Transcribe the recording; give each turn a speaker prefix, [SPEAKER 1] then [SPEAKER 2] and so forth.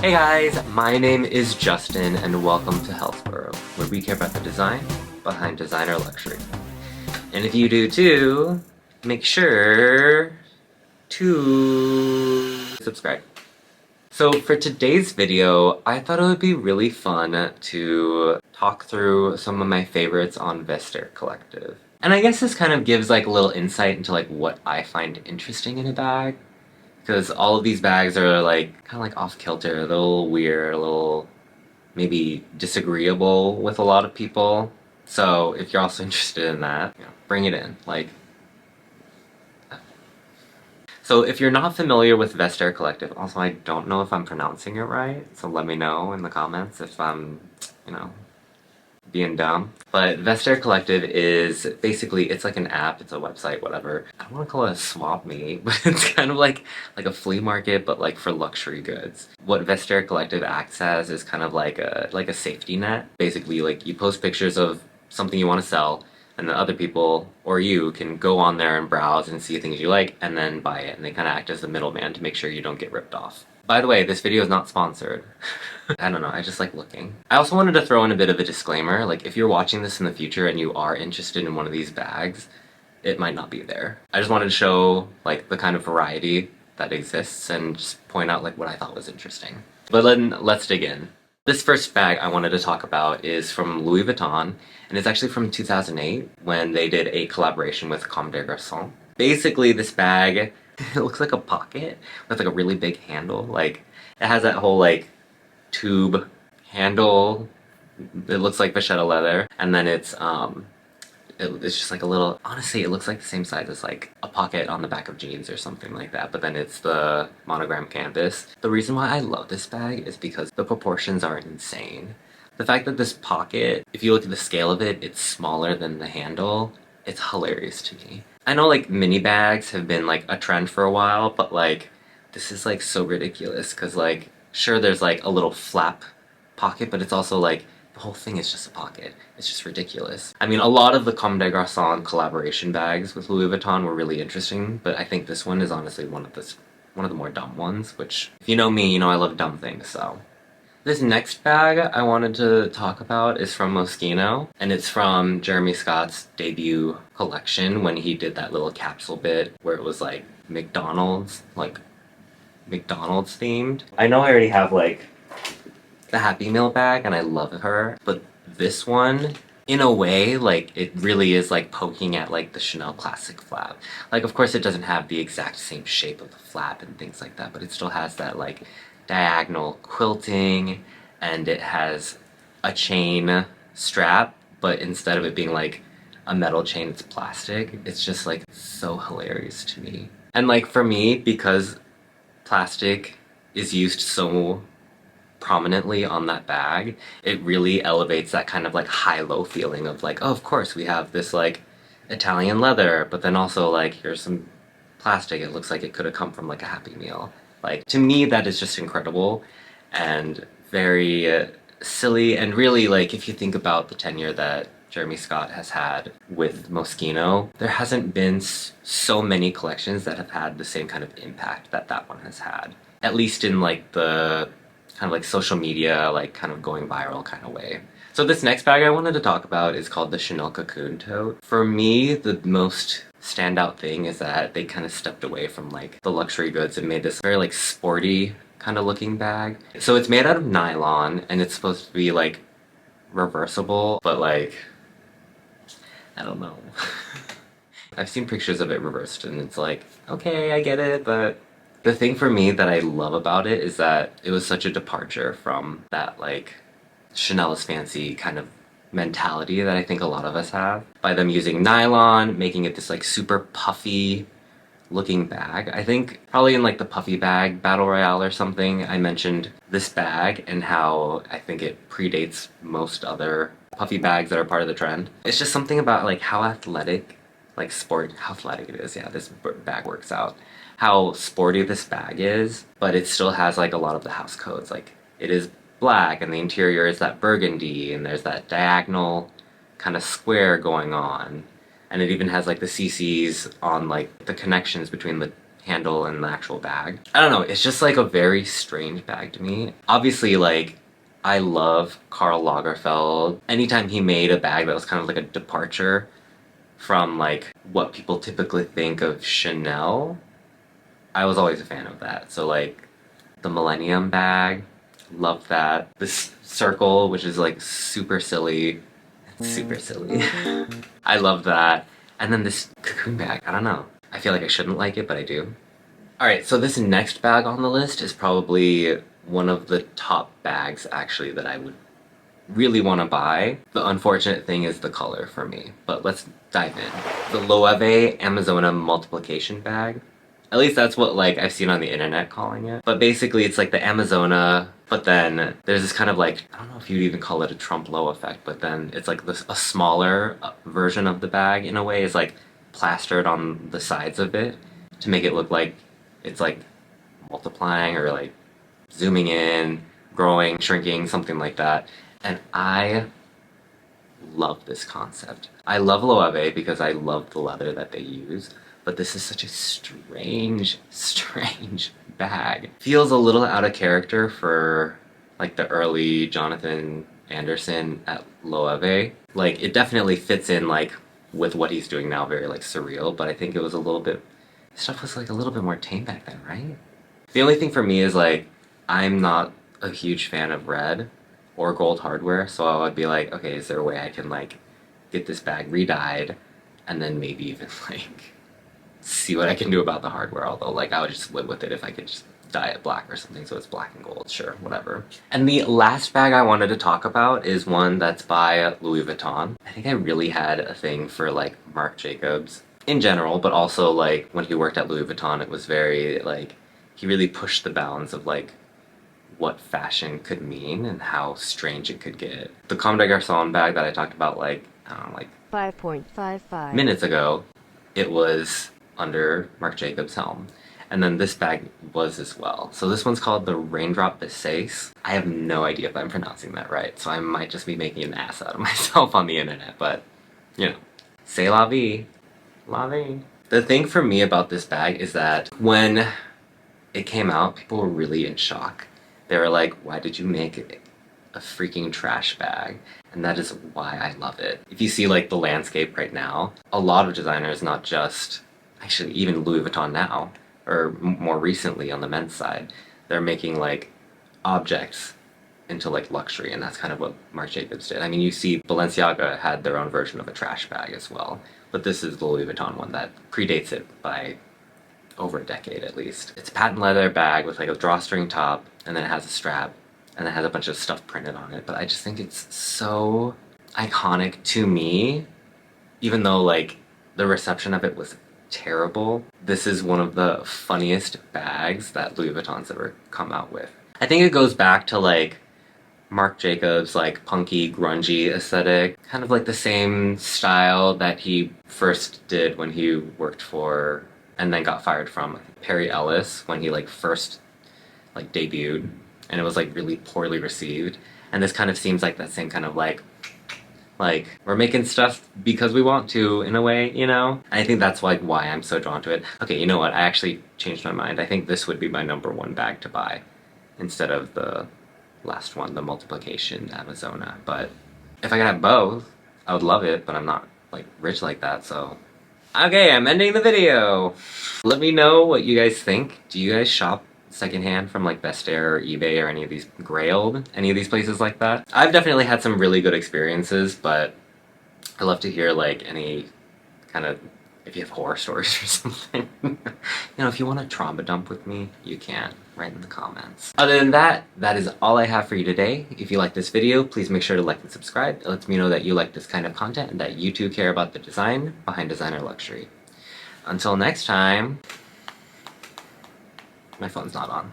[SPEAKER 1] Hey guys, my name is Justin and welcome to Healthboro, where we care about the design behind designer luxury. And if you do too, make sure to subscribe. So for today's video, I thought it would be really fun to talk through some of my favorites on Vestiaire Collective. And I guess this kind of gives like a little insight into like what I find interesting in a bag. Because all of these bags are like kind of like off kilter, a little weird, a little maybe disagreeable with a lot of people. So if you're also interested in that, bring it in. So if you're not familiar with Vestiaire Collective, also I don't know if I'm pronouncing it right, so let me know in the comments if I'm, being dumb. But Vestiaire Collective is basically, it's like an app, it's a website, whatever. I don't want to call it a swap meet, but it's kind of like a flea market, but like for luxury goods. What Vestiaire Collective acts as is kind of like a safety net. Basically, like you post pictures of something you want to sell, and then other people, or you, can go on there and browse and see things you like, and then buy it. And they kind of act as the middleman to make sure you don't get ripped off. By the way, this video is not sponsored. I don't know, I just like looking. I also wanted to throw in a bit of a disclaimer, like if you're watching this in the future and you are interested in one of these bags, it might not be there. I just wanted to show like the kind of variety that exists and just point out like what I thought was interesting. But then let's dig in. This first bag I wanted to talk about is from Louis Vuitton, and it's actually from 2008 when they did a collaboration with Comme des Garçons. Basically this bag, it looks like a pocket with like a really big handle. Like it has that whole like tube handle. It looks like vachetta leather, and then it's just like a little, honestly it looks like the same size as like a pocket on the back of jeans or something like that, but then it's the monogram canvas. The reason why I love this bag is because the proportions are insane. The fact that this pocket, if you look at the scale of it, it's smaller than the handle. It's hilarious to me. I know like mini bags have been like a trend for a while, but like this is like so ridiculous because like sure there's like a little flap pocket, but it's also like the whole thing is just a pocket. It's just ridiculous. I mean, a lot of the Comme des Garçons collaboration bags with Louis Vuitton were really interesting, but I think this one is honestly one of the more dumb ones, which if you know me, you know I love dumb things, so. This next bag I wanted to talk about is from Moschino, and it's from Jeremy Scott's debut collection when he did that little capsule bit where it was like McDonald's themed. I know I already have like the Happy Meal bag and I love her, but this one, in a way, like it really is like poking at like the Chanel classic flap. Like of course it doesn't have the exact same shape of the flap and things like that, but it still has that like diagonal quilting, and it has a chain strap, but instead of it being like a metal chain, it's plastic. It's just like so hilarious to me. And like for me, because plastic is used so prominently on that bag, it really elevates that kind of like high-low feeling of like, oh, of course we have this like Italian leather, but then also like here's some plastic. It looks like it could have come from like a Happy Meal. Like, to me, that is just incredible and very silly, and really, like, if you think about the tenure that Jeremy Scott has had with Moschino, there hasn't been so many collections that have had the same kind of impact that that one has had. At least in, like, the kind of, like, social media, like, kind of going viral kind of way. So this next bag I wanted to talk about is called the Chanel Cocoon Tote. For me, the most standout thing is that they kind of stepped away from like the luxury goods and made this very like sporty kind of looking bag. So it's made out of nylon and it's supposed to be like reversible, but like, I don't know. I've seen pictures of it reversed and it's like, okay, I get it, but the thing for me that I love about it is that it was such a departure from that like Chanel is fancy kind of mentality that I think a lot of us have, by them using nylon, making it this like super puffy looking bag. I think probably in like the puffy bag battle royale or something, I mentioned this bag and how I think it predates most other puffy bags that are part of the trend. It's just something about like how athletic, like how athletic it is. Yeah, this bag works out. How sporty this bag is, but it still has like a lot of the house codes. Like it is black and the interior is that burgundy and there's that diagonal kind of square going on, and it even has like the CCs on like the connections between the handle and the actual bag. I don't know, it's just like a very strange bag to me. Obviously, like, I love Karl Lagerfeld. Anytime he made a bag that was kind of like a departure from like what people typically think of Chanel, I was always a fan of that. So like the Millennium bag, love that. This circle, which is like super silly. It's super silly. I love that. And then this Cocoon bag, I don't know. I feel like I shouldn't like it, but I do. Alright, so this next bag on the list is probably one of the top bags actually that I would really want to buy. The unfortunate thing is the color for me, but let's dive in. The Loewe Amazona multiplication bag. At least that's what like I've seen on the internet calling it. But basically it's like the Amazona, but then there's this kind of like, I don't know if you'd even call it a Trump Low effect, but then it's like a smaller version of the bag in a way is like plastered on the sides of it to make it look like it's like multiplying or like zooming in, growing, shrinking, something like that. And I love this concept. I love Loewe because I love the leather that they use, but this is such a strange, strange bag. Feels a little out of character for like the early Jonathan Anderson at Loewe. Like it definitely fits in like with what he's doing now, very like surreal, but I think it was a little bit, stuff was like a little bit more tame back then, right? The only thing for me is like, I'm not a huge fan of red or gold hardware, so I would be like, okay, is there a way I can like get this bag re-dyed and then maybe even like see what I can do about the hardware, although like I would just live with it if I could just dye it black or something so it's black and gold, sure, whatever. And the last bag I wanted to talk about is one that's by Louis Vuitton. I think I really had a thing for like Marc Jacobs in general, but also like when he worked at Louis Vuitton it was very like, he really pushed the bounds of like what fashion could mean and how strange it could get. The Comme des Garçons bag that I talked about like, I don't know, like
[SPEAKER 2] 5.55
[SPEAKER 1] minutes ago, it was under Marc Jacobs' helm. And then this bag was as well. So this one's called the Raindrop Besace. I have no idea if I'm pronouncing that right, so I might just be making an ass out of myself on the internet, but, you know, c'est la vie. La vie. The thing for me about this bag is that when it came out, people were really in shock. They were like, why did you make a freaking trash bag? And that is why I love it. If you see like the landscape right now, a lot of designers, not just, actually even Louis Vuitton now, or more recently on the men's side, they're making like objects into like luxury, and that's kind of what Marc Jacobs did. I mean, you see Balenciaga had their own version of a trash bag as well, but this is the Louis Vuitton one that predates it by over a decade at least. It's a patent leather bag with like a drawstring top, and then it has a strap, and it has a bunch of stuff printed on it, but I just think it's so iconic to me, even though like the reception of it was terrible. This is one of the funniest bags that Louis Vuitton's ever come out with. I think it goes back to like Marc Jacobs' like punky, grungy aesthetic, kind of like the same style that he first did when he worked for and then got fired from Perry Ellis when he like first like debuted, and it was like really poorly received. And this kind of seems like that same kind of like we're making stuff because we want to in a way, you know? And I think that's like why I'm so drawn to it. Okay, you know what? I actually changed my mind. I think this would be my #1 bag to buy instead of the last one, the multiplication Amazona. But if I could have both, I would love it, but I'm not like rich like that, so. Okay, I'm ending the video. Let me know what you guys think. Do you guys shop secondhand from like Vestiaire or eBay or any of these Grailed, any of these places like that? I've definitely had some really good experiences, but I'd love to hear like any kind of, if you have horror stories or something. You know, if you want to trauma dump with me, you can. Write in the comments. Other than that, that is all I have for you today. If you like this video, please make sure to like and subscribe. It lets me know that you like this kind of content and that you too care about the design behind designer luxury. Until next time, my phone's not on.